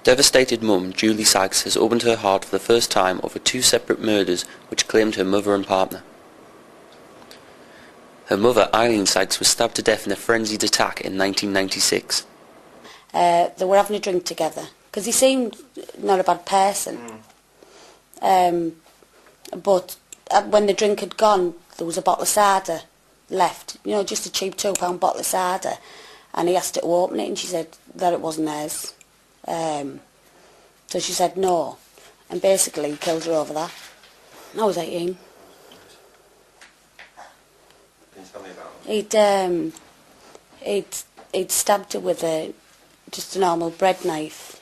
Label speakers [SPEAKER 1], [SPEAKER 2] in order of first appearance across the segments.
[SPEAKER 1] Devastated mum Julie Sykes has opened her heart for the first time over 2 separate murders which claimed her mother and partner. Her mother, Eileen Sykes, was stabbed to death in a frenzied attack in 1996.
[SPEAKER 2] They were having a drink together, because he seemed not a bad person. But when the drink had gone, there was a bottle of cider left, you know, just a cheap £2 bottle of cider, and he asked her to open it, and she said that it wasn't theirs. So she said no, and basically killed her over that. I was 18.
[SPEAKER 3] Can you tell me about it?
[SPEAKER 2] He'd stabbed her with just a normal bread knife,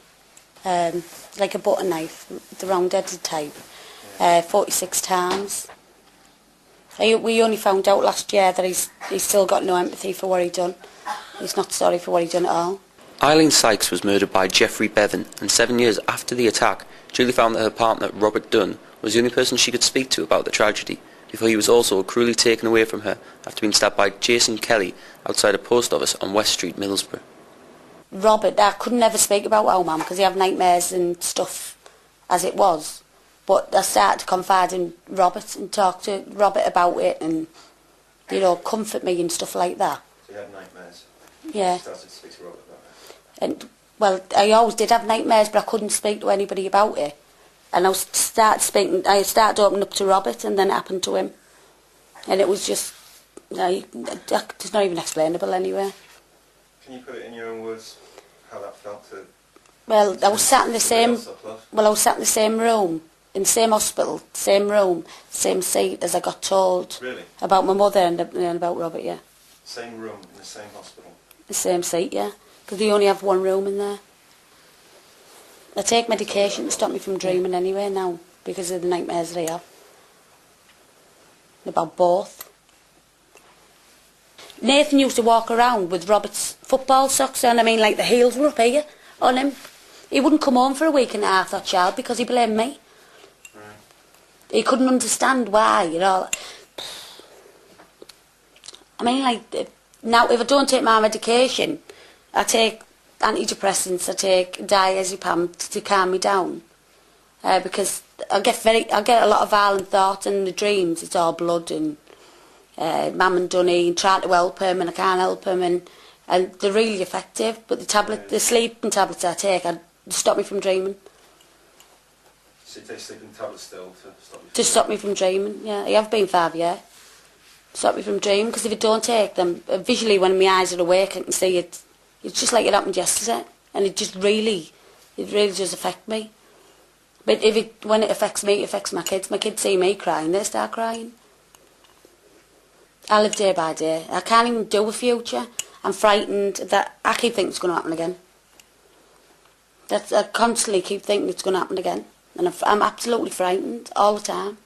[SPEAKER 2] like a butter knife, the round-headed type, 46 times. We only found out last year that he's still got no empathy for what he'd done. He's not sorry for what he'd done at all.
[SPEAKER 1] Eileen Sykes was murdered by Jeffrey Bevan, and 7 years after the attack, Julie found that her partner, Robert Dunn, was the only person she could speak to about the tragedy, before he was also cruelly taken away from her after being stabbed by Jason Kelly outside a post office on West Street, Middlesbrough.
[SPEAKER 2] Robert, I could never speak about our mum because he had nightmares and stuff as it was. But I started to confide in Robert and talk to Robert about it and, you know, comfort me and stuff like that.
[SPEAKER 3] So you had nightmares?
[SPEAKER 2] Yeah.
[SPEAKER 3] You started to speak to Robert about it?
[SPEAKER 2] And, well, I always did have nightmares, but I couldn't speak to anybody about it. And I started opening up to Robert, and then it happened to him. And it was just, it's not even explainable anyway.
[SPEAKER 3] Can you put it in your own words, how that felt to...
[SPEAKER 2] Well, I was sat in the same room, in the same hospital, same room, same seat as I got told.
[SPEAKER 3] Really?
[SPEAKER 2] About my mother and about Robert, yeah.
[SPEAKER 3] Same room in the same hospital?
[SPEAKER 2] The same seat, yeah. Because they only have one room in there. I take medication to stop me from dreaming anyway now, because of the nightmares that I have. About both. Nathan used to walk around with Robert's football socks on, I mean, like the heels were up here on him. He wouldn't come home for a week and a half, that child, because he blamed me. Right. He couldn't understand why, you know. I mean, like, now if I don't take my medication, I take antidepressants, I take diazepam to calm me down. Because I get a lot of violent thoughts in the dreams. It's all blood and Mum and Dunny, and trying to help him and I can't help him, and they're really effective. But the sleeping tablets I take, stop me from dreaming.
[SPEAKER 3] So you take sleeping tablets still
[SPEAKER 2] to stop me from dreaming? Yeah, I have been 5 years. Stop me from dreaming, because if I don't take them, visually when my eyes are awake I can see it. It's just like it happened yesterday, and it really does affect me. But when it affects me, it affects my kids. My kids see me crying, they start crying. I live day by day. I can't even do a future. I'm frightened that I keep thinking it's going to happen again. I constantly keep thinking it's going to happen again. And I'm absolutely frightened all the time.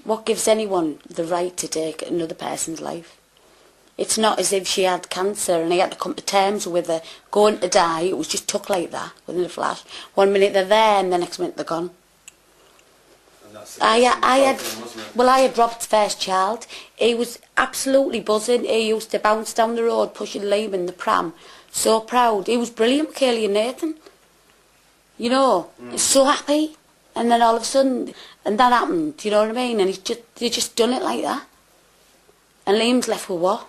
[SPEAKER 2] What gives anyone the right to take another person's life? It's not as if she had cancer and he had to come to terms with her going to die. It was just took like that, within a flash. 1 minute they're there and the next minute they're gone. I had Robert's first child. He was absolutely buzzing. He used to bounce down the road pushing Liam in the pram. So proud. He was brilliant with Kaylee and Nathan. You know, so happy. And then all of a sudden, and that happened, you know what I mean? And they just done it like that. And Liam's left with what?